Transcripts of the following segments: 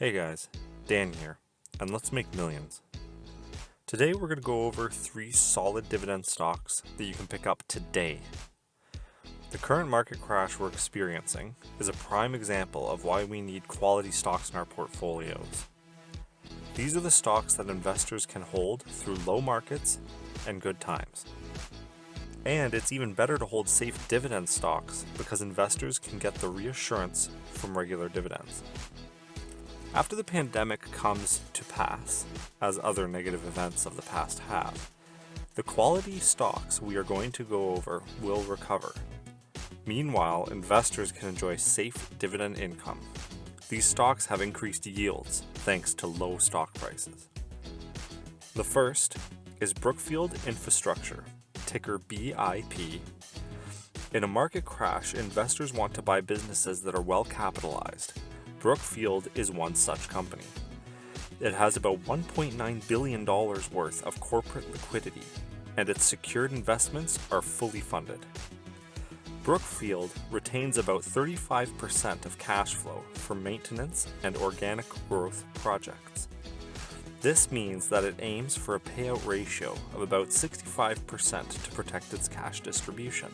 Hey guys, Dan here, and let's make millions. Today we're going to go over 3 solid dividend stocks that you can pick up today. The current market crash we're experiencing is a prime example of why we need quality stocks in our portfolios. These are the stocks that investors can hold through low markets and good times. And it's even better to hold safe dividend stocks because investors can get the reassurance from regular dividends. After the pandemic comes to pass, as other negative events of the past have, the quality stocks we are going to go over will recover. Meanwhile, investors can enjoy safe dividend income. These stocks have increased yields thanks to low stock prices. The first is Brookfield Infrastructure, ticker BIP. In a market crash, investors want to buy businesses that are well capitalized. Brookfield is one such company. It has about $1.9 billion worth of corporate liquidity, and its secured investments are fully funded. Brookfield retains about 35% of cash flow for maintenance and organic growth projects. This means that it aims for a payout ratio of about 65% to protect its cash distribution.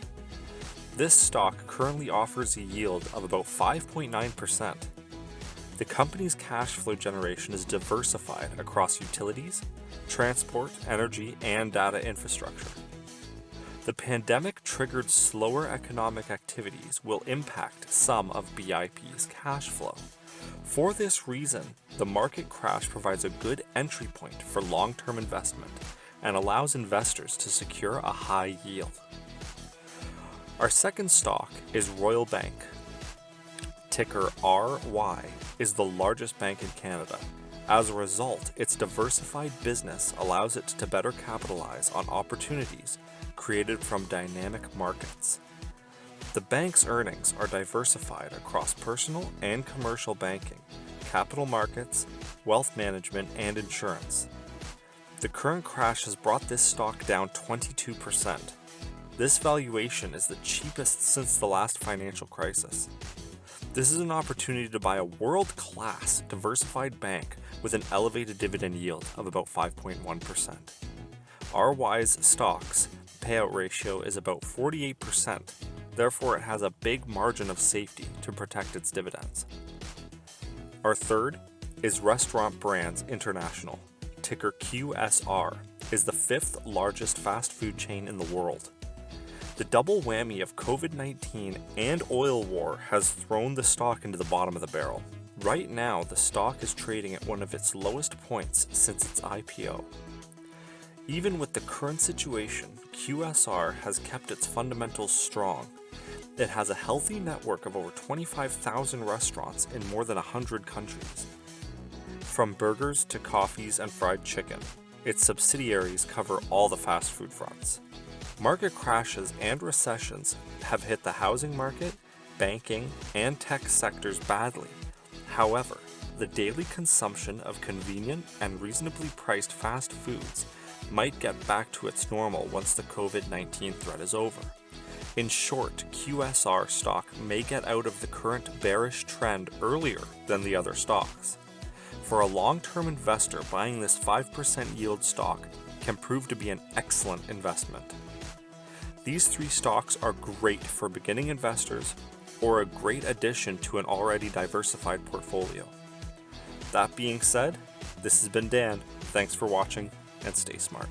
This stock currently offers a yield of about 5.9%. The company's cash flow generation is diversified across utilities, transport, energy, and data infrastructure. The pandemic triggered slower economic activities will impact some of BIP's cash flow. For this reason, the market crash provides a good entry point for long-term investment and allows investors to secure a high yield. Our second stock is Royal Bank. Ticker RY is the largest bank in Canada. As a result, its diversified business allows it to better capitalize on opportunities created from dynamic markets. The bank's earnings are diversified across personal and commercial banking, capital markets, wealth management, and insurance. The current crash has brought this stock down 22%. This valuation is the cheapest since the last financial crisis. This is an opportunity to buy a world-class diversified bank with an elevated dividend yield of about 5.1%. RY's stocks payout ratio is about 48%, therefore it has a big margin of safety to protect its dividends. Our third is Restaurant Brands International, ticker QSR, is the 5th largest fast food chain in the world. The double whammy of COVID-19 and oil war has thrown the stock into the bottom of the barrel. Right now, the stock is trading at one of its lowest points since its IPO. Even with the current situation, QSR has kept its fundamentals strong. It has a healthy network of over 25,000 restaurants in more than 100 countries. From burgers to coffees and fried chicken, its subsidiaries cover all the fast food fronts. Market crashes and recessions have hit the housing market, banking, and tech sectors badly. However, the daily consumption of convenient and reasonably priced fast foods might get back to its normal once the COVID-19 threat is over. In short, QSR stock may get out of the current bearish trend earlier than the other stocks. For a long-term investor, buying this 5% yield stock can prove to be an excellent investment. These 3 stocks are great for beginning investors or a great addition to an already diversified portfolio. That being said, this has been Dan. Thanks for watching and stay smart.